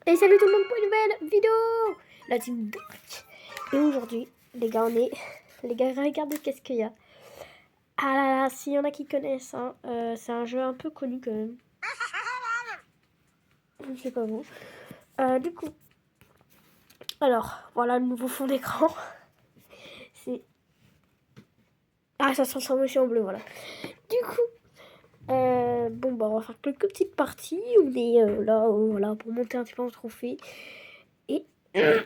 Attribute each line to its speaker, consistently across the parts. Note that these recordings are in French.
Speaker 1: Et salut tout le monde pour une nouvelle vidéo, la team Dark. Et aujourd'hui, les gars, regardez qu'est-ce qu'il y a. Ah là là, s'il y en a qui connaissent, hein, c'est un jeu un peu connu quand même. Je sais pas vous. Du coup, alors, voilà le nouveau fond d'écran. C'est... Ah, ça se transforme aussi en bleu, voilà. Du coup, bon, bah, on va faire quelques petites parties. On est là, voilà, pour monter un petit peu en trophée. Et... Et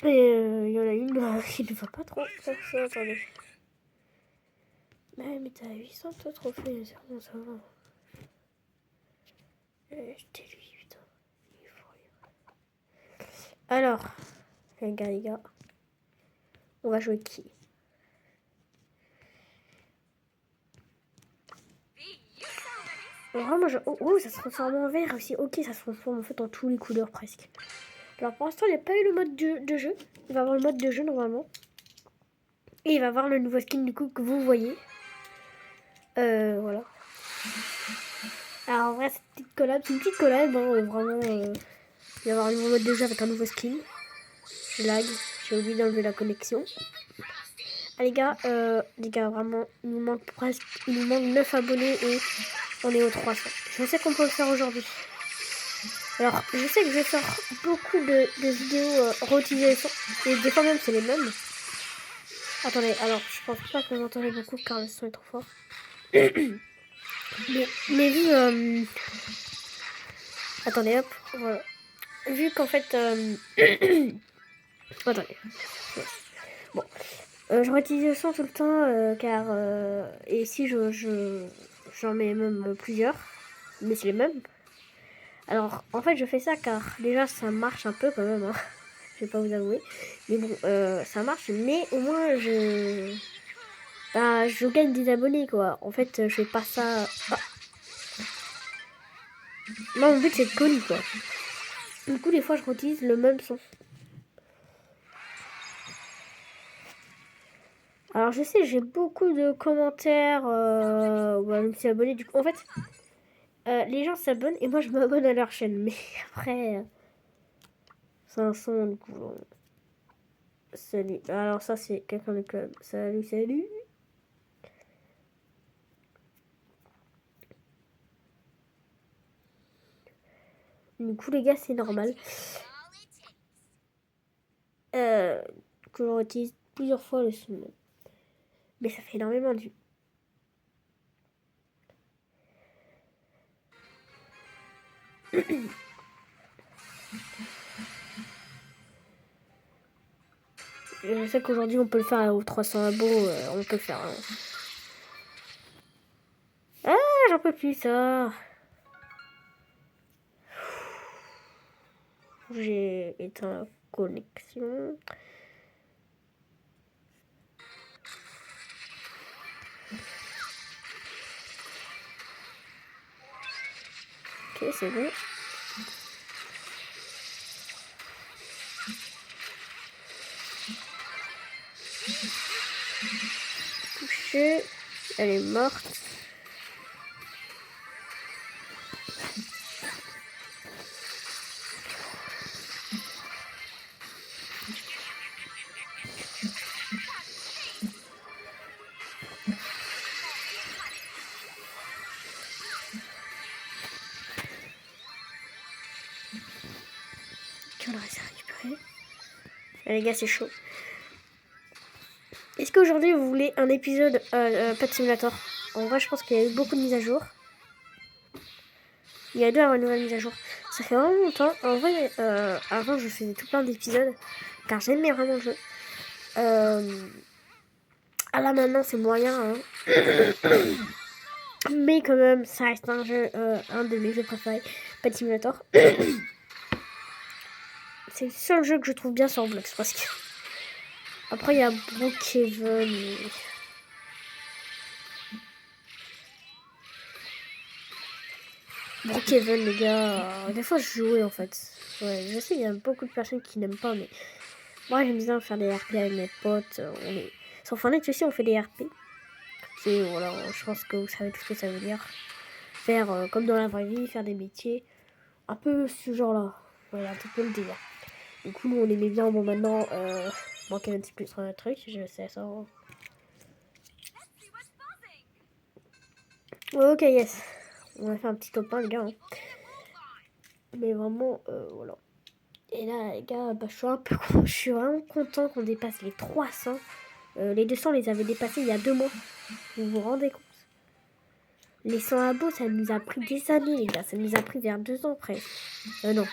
Speaker 1: il y en a une qui ne va pas trop faire ça, attendez. Mais t'as 800 toi trophées, c'est bon ça va. J'étais lui, putain. Il faut rien. Alors, les gars, on va jouer qui? Alors moi oh, ça se transforme en vert aussi. Ok, ça se transforme en fait en toutes les couleurs presque. Alors pour l'instant, il n'y a pas eu le mode de jeu. Il va avoir le mode de jeu normalement. Et il va avoir le nouveau skin du coup que vous voyez. Voilà. Alors en vrai, c'est une petite collab, hein, vraiment. Il va y avoir un nouveau mode de jeu avec un nouveau skin. Je lag, j'ai oublié d'enlever la connexion. Ah, les gars, vraiment, il nous manque 9 abonnés et on est aux 300. Je sais qu'on peut le faire aujourd'hui. Alors, je sais que je sors beaucoup de vidéos réutilisées et des fois même c'est les mêmes. Attendez, alors je pense pas que vous entendez beaucoup car le son est trop fort. mais vu... Attendez, hop, voilà. Vu qu'en fait... Attendez. Bon. Je réutilise le son tout le temps car... et si j'en mets même plusieurs, mais c'est les mêmes. Alors, en fait, je fais ça car déjà, ça marche un peu quand même, hein. Je vais pas vous avouer. Mais bon, ça marche, mais au moins, je gagne des abonnés, quoi. En fait, je fais pas ça... Ah. Non, mon but, c'est de coller, quoi. Du coup, des fois, je réutilise le même son. Alors, je sais, j'ai beaucoup de commentaires. Je me suis abonné. Du coup, en fait, les gens s'abonnent et moi, je m'abonne à leur chaîne. Mais après, c'est un son, du coup... Salut. Alors ça c'est quelqu'un de club. Salut. Du coup les gars c'est normal. Que j'en utilise plusieurs fois le son. Mais ça fait énormément de vues. Je sais qu'aujourd'hui on peut le faire aux 300 abos. On peut le faire. Hein. Ah j'en peux plus ça. J'ai éteint la connexion. Ok c'est bon. Touché. Elle est morte. On aurait récupéré. Les gars c'est chaud. Est-ce qu'aujourd'hui vous voulez un épisode Pet Simulator? En vrai je pense qu'il y a eu beaucoup de mises à jour. Il y a dû avoir une nouvelle mise à jour. Ça fait vraiment longtemps. En vrai, avant je faisais tout plein d'épisodes car j'aimais vraiment le jeu. Ah là maintenant c'est moyen. Hein. Mais quand même ça reste un jeu, un de mes jeux préférés. Pet Simulator. C'est le seul jeu que je trouve bien sur Roblox parce que... Après il y a Brookhaven. Brookhaven les gars. Des fois je jouais en fait. Ouais, je sais il y a beaucoup de personnes qui n'aiment pas mais... Moi j'aime bien faire des RP avec mes potes. On est... Sur Fortnite aussi on fait des RP. C'est voilà, je pense que vous savez tout ce que ça veut dire. Faire comme dans la vraie vie, faire des métiers. Un peu ce genre-là. Ouais, un petit peu le délire. Du coup, nous, on aimait bien. Bon, maintenant, moi, qui ai un petit peu sur un truc, je sais ça. Ok, yes. On a fait un petit top 1, les gars. Hein. Mais vraiment, voilà. Et là, les gars, bah, je suis vraiment content qu'on dépasse les 300. Les 200, on les avait dépassés il y a 2 mois. Vous vous rendez compte? Les 100 abos, ça nous a pris des années, les gars. Ça nous a pris vers 2 ans presque. Non.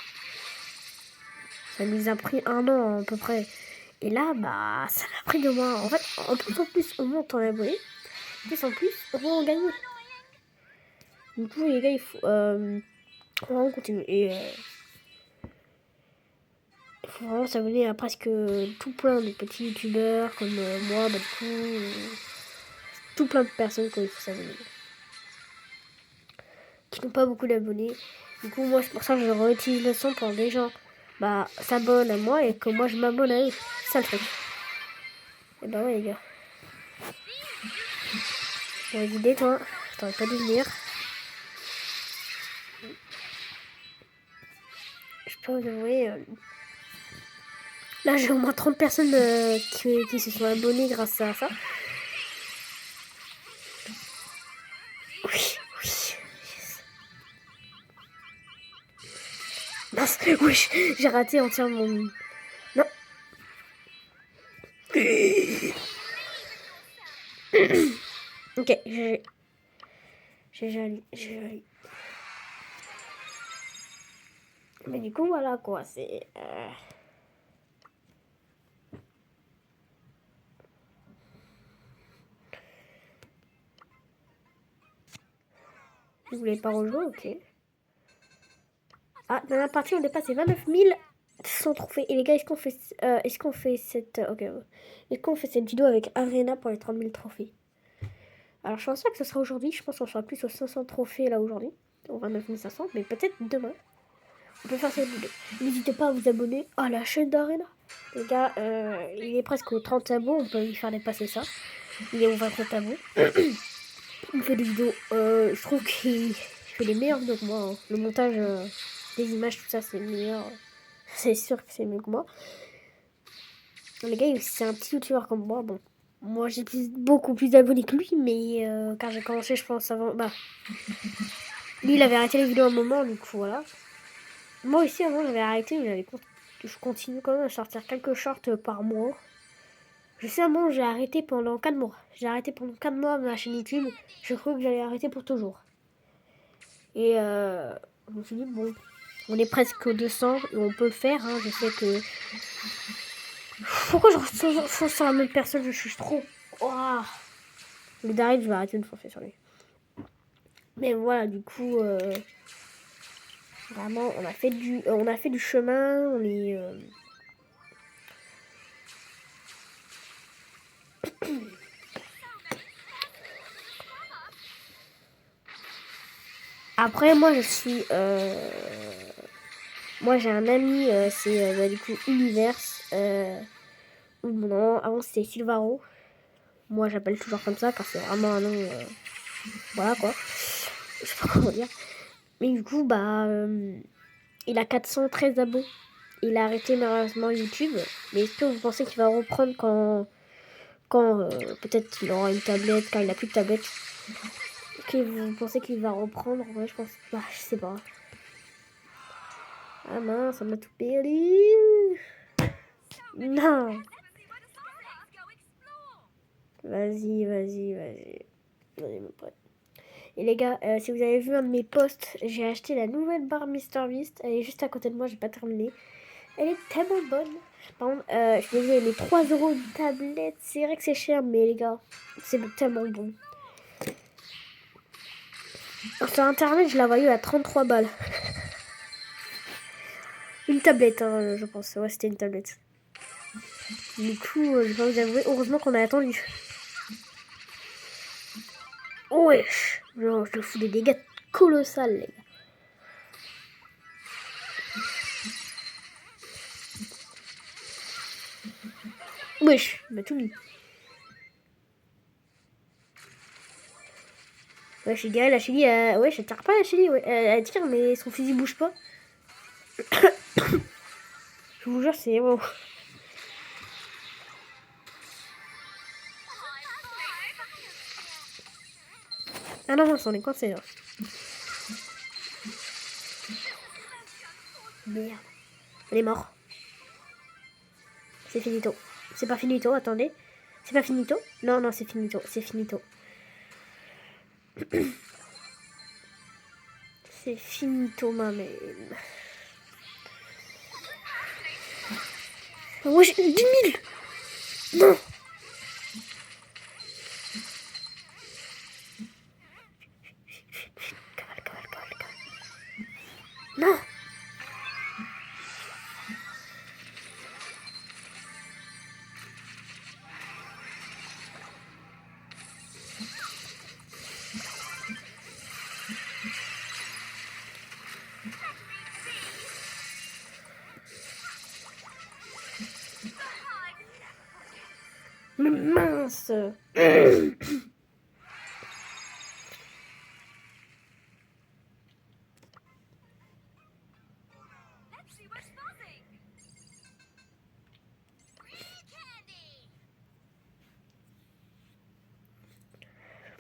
Speaker 1: Ça nous a pris 1 an à peu près. Et là, bah, ça m'a pris 2 mois. En fait, en plus, on monte en abonnés. En plus, on va en gagner. Du coup, les gars, il faut... on continue. Et il faut vraiment s'abonner à presque tout plein de petits youtubeurs comme moi, bah, du coup... tout plein de personnes qu'il faut s'abonner. Qui n'ont pas beaucoup d'abonnés. Du coup, moi, c'est pour ça que je réutilise le son pour des gens bah, s'abonnent à moi et que moi, je m'abonne à eux. C'est ça le truc. Et bah ouais, les gars. J'aurais d'idée, toi. T'aurais pas dû venir. Je peux vous avouer... là, j'ai au moins 30 personnes qui se sont abonnées grâce à ça. Oui. Yes. Mince, oui, j'ai raté entièrement mon... Non. Ok, j'ai joli. Mais du coup, voilà quoi, c'est... Vous voulez pas rejouer? Ok. Ah, dans la partie, on dépasse les 29 100 trophées. Et les gars, est-ce qu'on fait cette... ok. Est-ce qu'on fait cette vidéo avec Arena pour les 30 000 trophées? Alors, je pense pas que ce sera aujourd'hui. Je pense qu'on sera plus aux 500 trophées là aujourd'hui. Aux 29 500. Mais peut-être demain. On peut faire cette vidéo. N'hésitez pas à vous abonner à la chaîne d'Arena. Les gars, il est presque aux 30 abos. On peut lui faire dépasser ça. Il est aux 27 abos. Il fait des vidéos. Je trouve qu'il fait les meilleures vidéos que moi. Hein. Le montage, les images, tout ça, c'est meilleur. C'est sûr que c'est mieux que moi. Les gars, c'est un petit youtubeur comme moi. Bon, moi j'ai beaucoup plus d'abonnés que lui, mais quand j'ai commencé, je pense avant. Bah, lui, il avait arrêté les vidéos à un moment, du coup, voilà. Moi aussi, avant, j'avais arrêté, mais je continue quand même à sortir quelques shorts par mois. Je sais, à un moment, j'ai arrêté pendant 4 mois. J'ai arrêté pendant 4 mois ma chaîne YouTube. Je crois que j'allais arrêter pour toujours. Et je me suis dit, bon, on est presque aux 200 et on peut le faire. Hein. Je sais que. Pourquoi je fonce sur la même personne? Je suis trop. Oh. Le Daryl, je vais arrêter de foncer sur lui. Mais voilà, du coup, vraiment, on a fait du chemin. On est. Après, moi, je suis. Moi, j'ai un ami, c'est bah, du coup Universe. Mon nom, avant, c'était Silvaro. Moi, j'appelle toujours comme ça, car c'est vraiment un nom. Voilà quoi. Je sais pas comment dire. Mais du coup, bah. Il a 413 abos. Il a arrêté malheureusement YouTube. Mais est-ce que vous pensez qu'il va reprendre quand peut-être qu'il aura une tablette, quand il n'a plus de tablette? Est-ce que vous pensez qu'il va reprendre? Ouais, je pense. Bah, je sais pas. Ah mince, on a tout perdu. Non. Vas-y. Vas-y, mon pote. Et les gars, si vous avez vu un de mes posts, j'ai acheté la nouvelle barre MrBeast. Elle est juste à côté de moi, j'ai pas terminé. Elle est tellement bonne. Par contre, je suis désolée, les 3 € de tablette, c'est vrai que c'est cher, mais les gars, c'est tellement bon. Alors, sur internet, je la voyais à 33 balles. Une tablette, hein, je pense. Ouais, c'était une tablette. Du coup, je vais vous avouer, heureusement qu'on a attendu. Wesh, genre, je fous des dégâts colossales, les gars. Wesh, il m'a tout mis. Ouais, la Chili, ouais, elle tire pas la Chili, ouais. Elle tire, mais son fusil bouge pas. Je vous jure, c'est... Wow. Ah non, on s'en est coincé là. Merde. Elle est morte. C'est finito. C'est pas finito, attendez. C'est pas finito? Non, non, c'est finito. C'est finito. C'est finito, ma mère. Oh, j'ai 10 000. Non. Cavale. Non. Mais mince.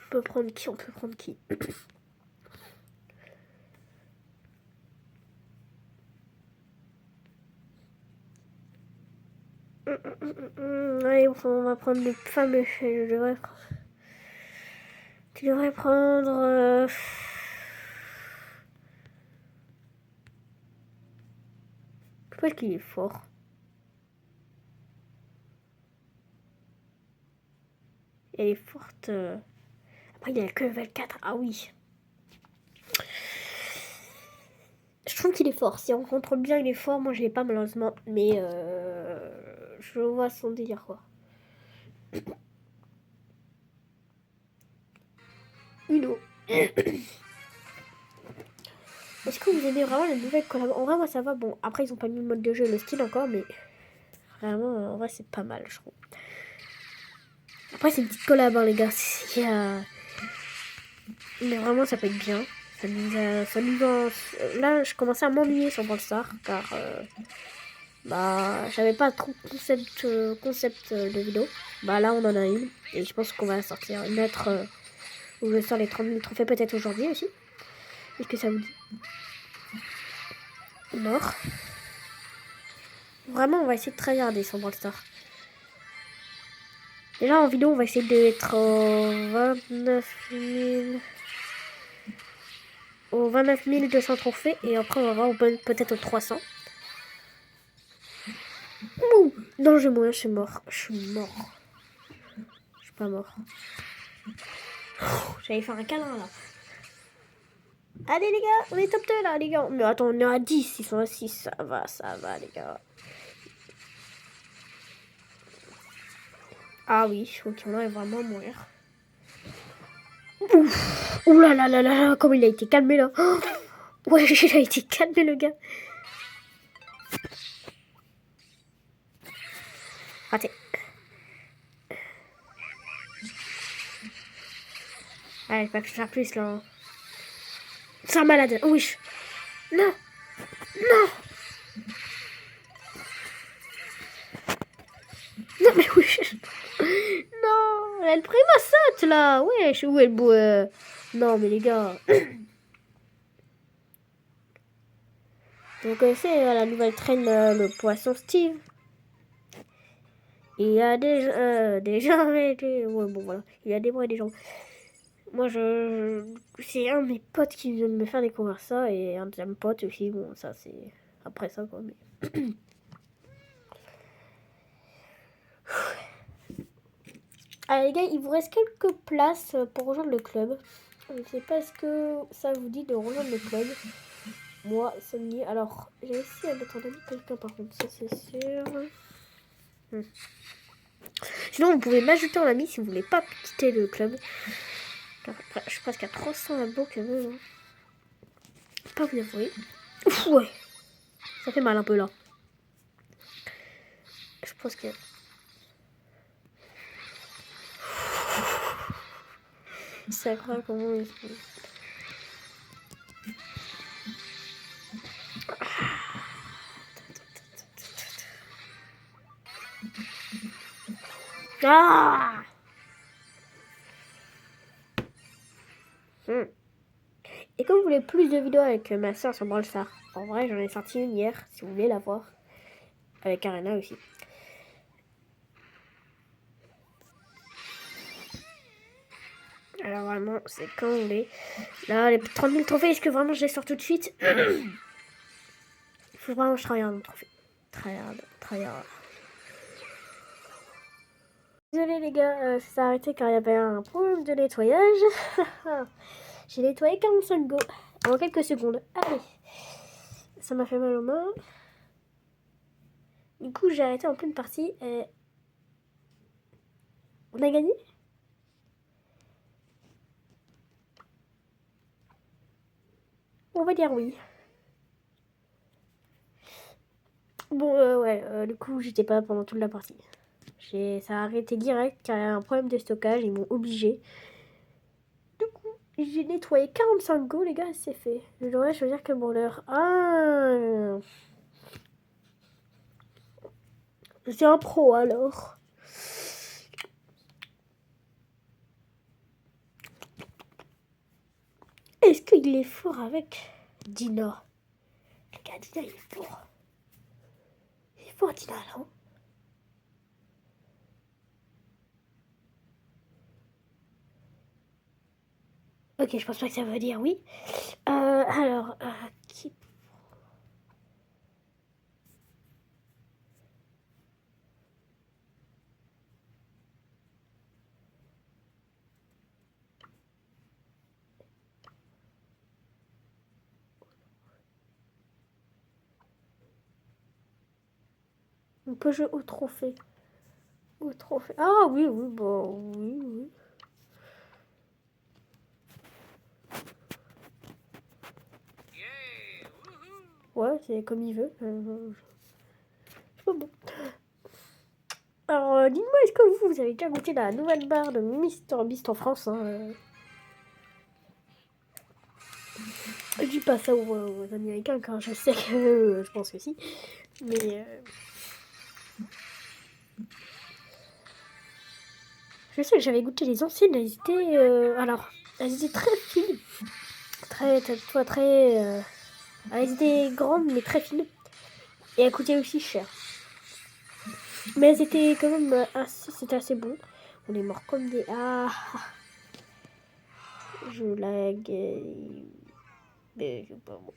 Speaker 1: On peut prendre qui? On peut prendre qui? Allez, on va prendre le fameux. Tu devrais prendre... Je pense qu'il est fort. Elle est forte. Après, il a que level 4. Ah oui. Je trouve qu'il est fort. Si on contrôle bien, il est fort. Moi, je l'ai pas malheureusement. Mais je vois son délire, quoi. Uno. Est-ce que vous aimez vraiment la nouvelle collab? En vrai, moi, ça va. Bon, après, ils ont pas mis le mode de jeu et le style encore, mais vraiment, en vrai, c'est pas mal, je trouve. Après, c'est une petite collab, hein, les gars. Mais vraiment, ça peut être bien. Ça nous Là, je commençais à m'ennuyer sur Brawl Stars, car j'avais pas trop de concept de vidéo. Bah là, on en a une, et je pense qu'on va sortir une autre où je sors les 30 000 trophées peut-être aujourd'hui aussi. Est-ce que ça vous dit? Mort. Vraiment, on va essayer de tryharder sur Brawl Stars. Et là, en vidéo, on va essayer d'être au 29 200 trophées. Et après, on va voir peut-être aux 300. Ouh, non, je vais mourir, je suis mort. Je suis pas mort. J'allais faire un câlin, là. Allez, les gars, on est top 2, là, les gars. Mais attends, on est à 10, ils sont à 6. Ça va, les gars. Ah oui, je crois qu'il y en a vraiment à mourir. Ouf. Ouh là là là là, comme il a été calmé là. Oh, ouais, il a été calmé le gars. Raté. Allez, je vais pas faire plus là. C'est un malade. Oh, oui. Non. Non. Non mais oui. Non, elle pris ma saute là. Ouais, où elle boit. Non mais les gars. Donc c'est la nouvelle traîne le poisson Steve. Il y a des gens avec... Ouais bon voilà. Il y a des bras et des gens. Moi c'est un de mes potes qui vient de me faire découvrir ça. Et un deuxième pote aussi. Bon ça c'est après ça quoi. Mais... Allez les gars, il vous reste quelques places pour rejoindre le club. Je ne sais pas ce que ça vous dit de rejoindre le club. Moi, ça me dit... Alors, j'ai réussi à mettre en ami quelqu'un par contre, ça c'est sûr. Sinon, vous pouvez m'ajouter en ami si vous voulez pas quitter le club. Je suis presque à 300 abos quand même. Hein. Pas vous avouer. Ouf, ouais. Ça fait mal un peu là. Je pense que... C'est incroyable comment ils sont... Ah. Et comme vous voulez plus de vidéos avec ma soeur sur Brawl Stars, en vrai j'en ai sorti une hier, si vous voulez la voir. Avec Arena aussi. Alors vraiment, c'est quand vous voulez. Là, les 30 000 trophées, est-ce que vraiment je les sors tout de suite? Il faut vraiment que je travaille un trophée. Tryhard. Désolé les gars, ça s'est arrêté car il y avait un problème de nettoyage. J'ai nettoyé 45 go en quelques secondes. Allez, ça m'a fait mal aux mains. Du coup, j'ai arrêté en pleine partie. Et... on a gagné? On va dire oui. Bon, ouais, du coup, j'étais pas pendant toute la partie. Ça a arrêté direct car il y a un problème de stockage, ils m'ont obligé. Du coup, j'ai nettoyé 45 go, les gars, c'est fait. Je devrais choisir que brawler. Ah, je suis un pro alors. Est-ce qu'il est fort avec Dina? Les gars, Dina, il est fort. Il est fort, Dina, non? Ok, je pense pas que ça veut dire oui. Alors, qui... On peut jouer au trophée. Au trophée. Ah oui, oui, bon, oui. Ouais, c'est comme il veut. C'est pas bon. Alors, dites-moi, est-ce que vous avez déjà goûté la nouvelle barre de Mister Beast en France, hein? Je dis pas ça aux Américains, car je sais que je pense que si. Mais je sais que j'avais goûté les anciennes, elles étaient... alors, elles étaient très fines. Très... elles étaient grandes, mais très fines. Et elles coûtaient aussi cher. Mais elles étaient quand même assez... C'était assez bon. On est mort comme des... Ah, je lag. Mais je sais pas moi.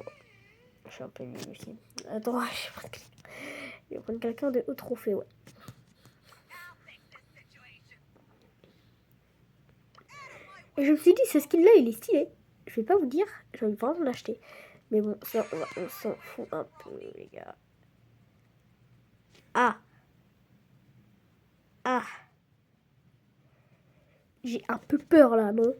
Speaker 1: Je suis un peu nul aussi. Attends, je vais prendre quelqu'un de haut trophée, ouais. Et je me suis dit, ce skin-là, il est stylé. Je vais pas vous dire, j'ai envie vraiment de l'acheter. Mais bon, ça, on s'en fout un peu, les gars. Ah. J'ai un peu peur, là, non?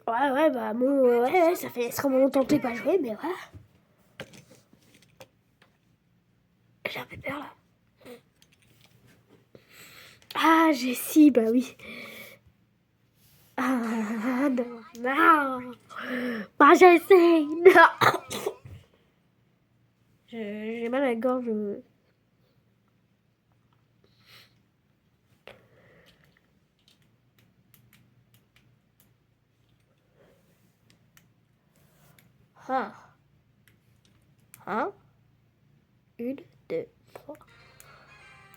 Speaker 1: Ouais, bah, bon, ouais, ça fait extrêmement longtemps que j'ai pas joué, mais ouais. J'ai un peu peur, là. Ah, j'ai si, bah oui. Ah, non. Bah, j'essaye. Non. J'ai mal à la gorge. Ah. Un. Une, deux, trois.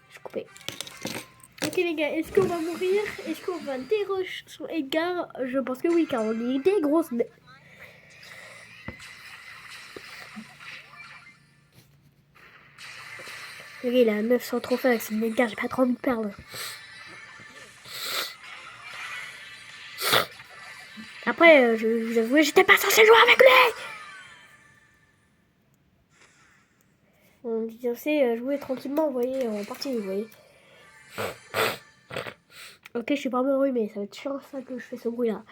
Speaker 1: Je coupais. Ok les gars, est-ce qu'on va mourir? Est-ce qu'on va dérocher sur Edgar? Je pense que oui, car on est des grosses bêtes. Le gars, il a 900 trophées avec son Edgar, j'ai pas trop envie de perdre. Après, je vais vous avouer, j'étais pas censé jouer avec lui! On est censé jouer tranquillement, vous voyez, en partie, vous voyez. Ok, je suis vraiment enrhumée, ça va être sur ça que je fais ce bruit là.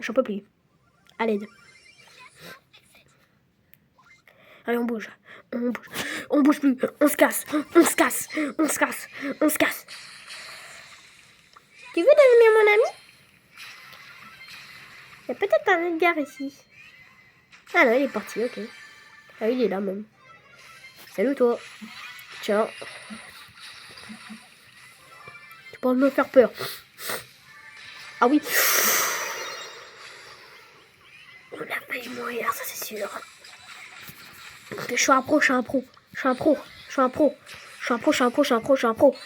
Speaker 1: J'en peux plus. À l'aide. Allez, on bouge. On bouge plus. On se casse. On se casse. Tu veux devenir mon ami? Il y a peut-être un Edgar ici. Ah non, il est parti, ok. Ah, il est là même. Salut toi. Tiens. Tu peux me faire peur. Ah oui. On a failli mourir, ça c'est sûr. Je suis un pro, je suis un pro. Je suis un pro, je suis un pro. Je suis un pro, je suis un pro, je suis un pro, je suis un pro.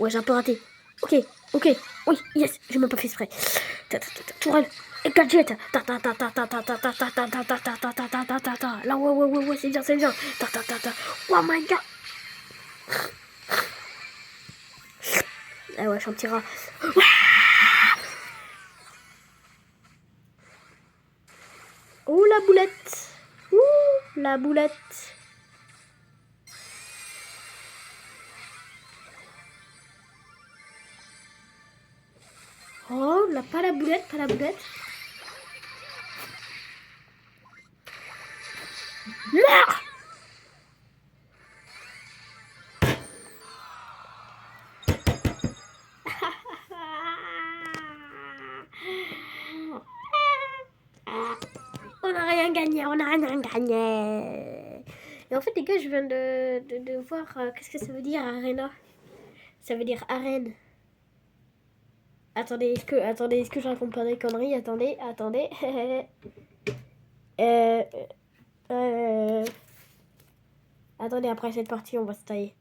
Speaker 1: Ouais, j'ai un peu raté. Ok, ok. Oui, yes, j'ai même pas fait exprès. Tourelle. Et gadget. Là, ouais, c'est bien, c'est bien. Oh my god. Ah ouais, je suis un petit rat. Oh la boulette. Ouh, la boulette. Oh, là, pas la boulette, pas la boulette. Merde. On n'a rien gagné, on n'a rien gagné. Et en fait, les gars, je viens de voir qu'est-ce que ça veut dire arena. Ça veut dire arène. Attendez, est-ce que je raconte pas des conneries? Attendez. euh, euh, attendez, après cette partie, on va se tailler.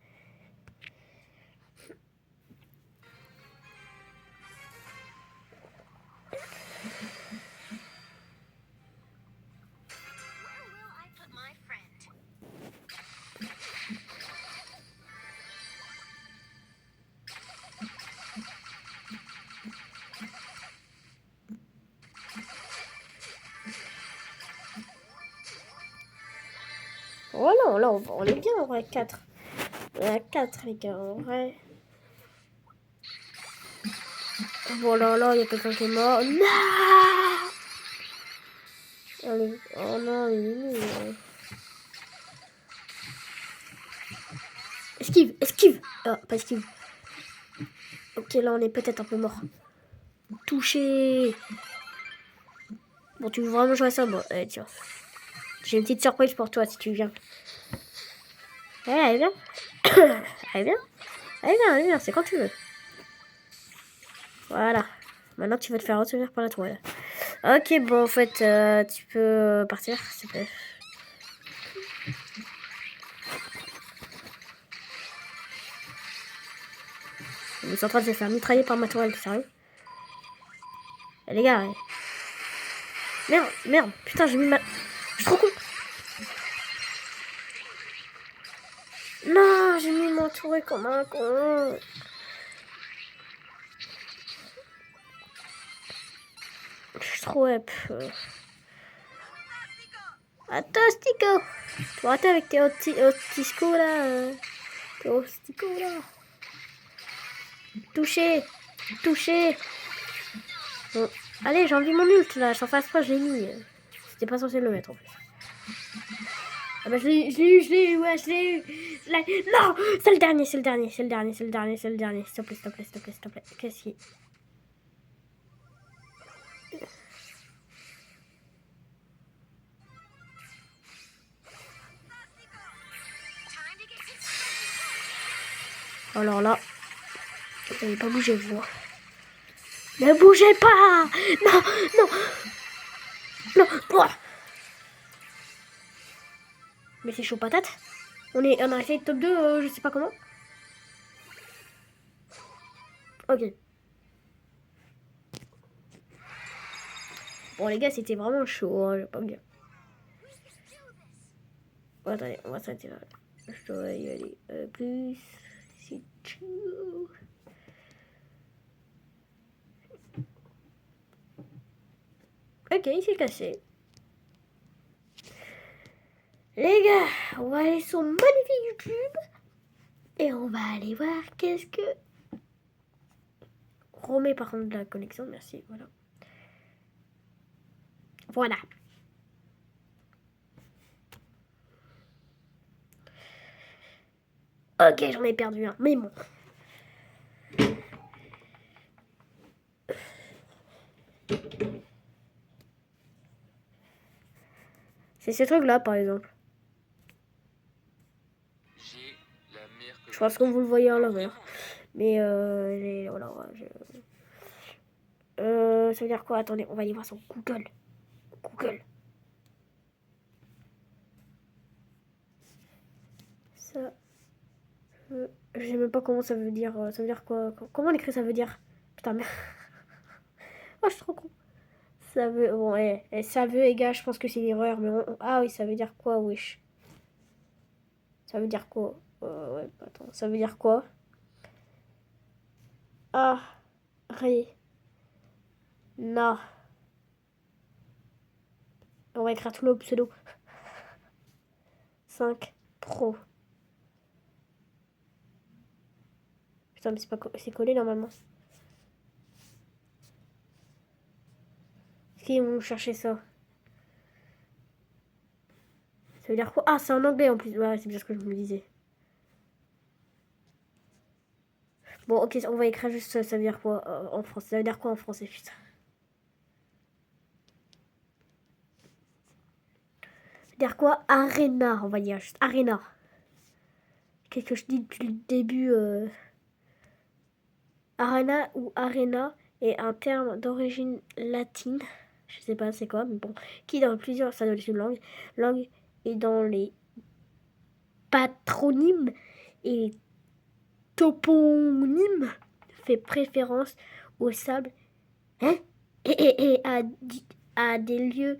Speaker 1: Oh là, on est bien en vrai, 4. On est à 4, les gars, en vrai. Bon, là, il y a quelqu'un qui est mort. Non! Allez. Oh non, il est nul. Esquive. Ah, pas esquive. Ok, là, on est peut-être un peu mort. Touché. Bon, tu veux vraiment jouer à ça? Bon, allez, tiens. J'ai une petite surprise pour toi si tu viens. Allez, viens. Allez, viens, c'est quand tu veux. Voilà. Maintenant, tu vas te faire retenir par la toile. Ok, bon, en fait, tu peux partir, s'il te plaît. Ils sont en train de se faire mitrailler par ma toile, sérieux? Eh, les gars, merde, putain, j'ai mis ma... Je suis trop con. Non, j'ai mis mon touré comme un con. Je suis trop web. Attends, Stico. Tu vas arrêter avec tes otisco là. Tes ostico là. Touché. Bon. Allez, j'ai envie mon ult là. J'en fasse pas, je l'ai mis. C'était pas censé le mettre en plus. Ah bah je l'ai eu, ouais, je l'ai eu. Non, c'est le dernier. S'il te plaît. Qu'est-ce qui... Alors là, vous n'avez pas bougé, vous. Ne bougez pas. Non. Mais c'est chaud patate. On a essayé top 2, je sais pas comment. Ok. Bon les gars, c'était vraiment chaud, hein, je vais pas vous dire. Bon, attendez, on va s'arrêter là. Je dois y aller plus. C'est chaud. Ok, il s'est cassé. Les gars, on va aller sur magnifique YouTube. Et on va aller voir qu'est-ce que... Remets par contre la connexion, merci, Voilà. Ok, j'en ai perdu un, mais bon. C'est ce truc-là, par exemple. Je pense que vous le voyez à l'envers. Mais voilà, ça veut dire quoi? Attendez, on va aller voir sur Google. Google. Ça je sais même pas comment ça veut dire. Ça veut dire quoi? Comment on écrit ça veut dire? Putain, merde. Oh, je suis trop con. Ça veut... Bon, ça veut, les gars, je pense que c'est l'erreur. Mais ah oui, ça veut dire quoi, wesh? Ça veut dire quoi? Ouais, attends, ça veut dire quoi? Ah, ré. Na. On va écrire tout le pseudo. 5 Pro. Putain, mais c'est collé normalement. Est-ce qu'ils vont chercher ça? Ça veut dire quoi? Ah, c'est en anglais en plus. Ouais, c'est bien ce que je me disais. Bon, ok, on va écrire juste ça. Ça veut dire quoi en français? Ça veut dire quoi en français, putain? Ça veut dire quoi? Arena, on va dire juste Arena. Qu'est-ce que je dis depuis le début Arena ou Arena est un terme d'origine latine. Je sais pas c'est quoi, mais bon. Qui dans plusieurs, ça doit être une langue et dans les patronymes et toponymes fait préférence au sable et à des lieux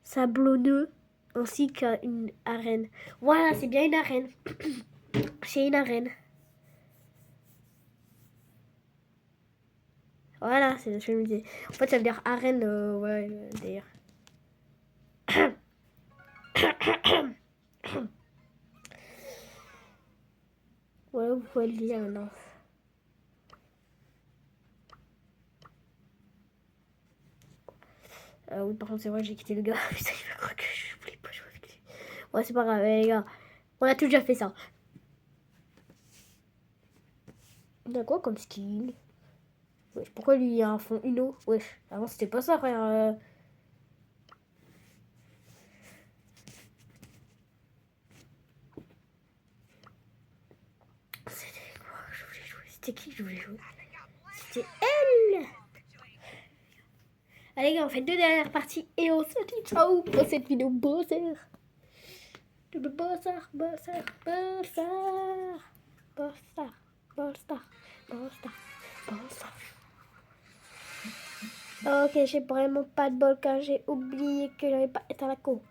Speaker 1: sablonneux ainsi qu'à une arène. Voilà, c'est bien une arène. C'est une arène. Voilà, c'est ce que je me disais. En fait, ça veut dire arène, ouais, d'ailleurs. Ouais, vous pouvez le lire maintenant. Oui, par contre, c'est vrai, j'ai quitté le gars. Putain, il va croire que je voulais pas jouer avec lui. Ouais, c'est pas grave, les gars. On a tout déjà fait ça. On a quoi comme skin? Wesh, pourquoi lui, il y a un fond Uno? Wesh, avant, c'était pas ça, frère. C'était quoi? Je voulais jouer. C'était qui je voulais jouer? C'était elle! Allez, les gars, on fait 2 dernières parties et on se dit ciao pour cette vidéo bosser. Ok, j'ai vraiment pas de bol car j'ai oublié que j'avais pas éteint la connexion.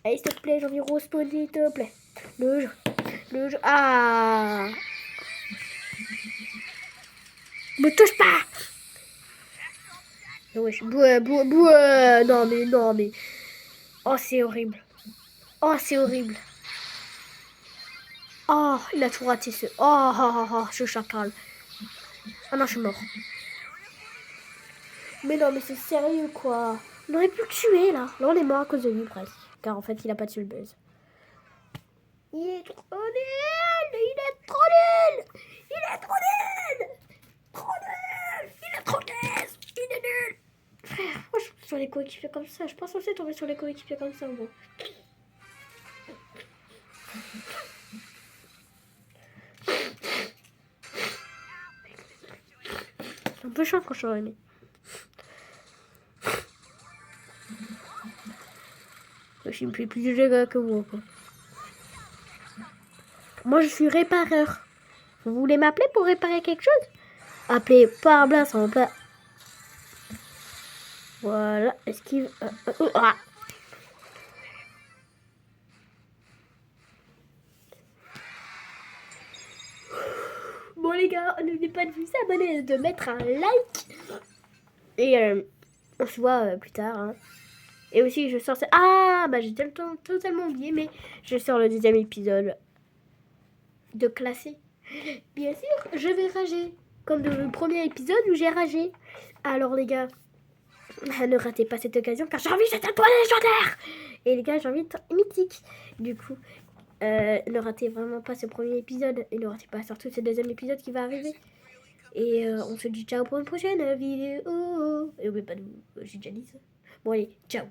Speaker 1: Allez, s'il te plaît, j'ai envie de respawner, s'il te plaît. Le jeu. Ah! Me touche pas! Wesh, non mais. Oh, c'est horrible. Oh, il a tout raté ce. Ce chacal. Ah non, je suis mort. Mais non, mais c'est sérieux quoi. On aurait pu le tuer là. Là, on est mort à cause de lui presque. Car en fait, il a pas tué le buzz. Il est trop nul! Il est trop nul! Il est trop nul! Il est nul! Frère, moi je tombe sur les coéquipiers comme ça. Je pense aussi tomber sur les coéquipiers comme ça, bon. C'est un peu chiant quand je suis aimé. Il me fait plus de dégâts que moi, quoi. Moi, je suis répareur. Vous voulez m'appeler pour réparer quelque chose? Appelez par blas en plat. Voilà, esquive. Bon les gars, n'oubliez pas de vous abonner, de mettre un like. Et on se voit plus tard. Hein. Et aussi, je sors... Ah, bah j'ai totalement oublié, mais je sors le 10e épisode de classé. Bien sûr, je vais rager. Comme dans le premier épisode où j'ai ragé. Alors les gars, ne ratez pas cette occasion car j'ai envie d'être un point légendaire. Et les gars, j'ai envie d'être mythique. Du coup, Ne ratez vraiment pas ce premier épisode. Et ne ratez pas surtout ce deuxième épisode qui va arriver. Et on se dit ciao pour une prochaine vidéo. Et n'oubliez pas de... J'ai déjà dit ça. Bon allez, ciao.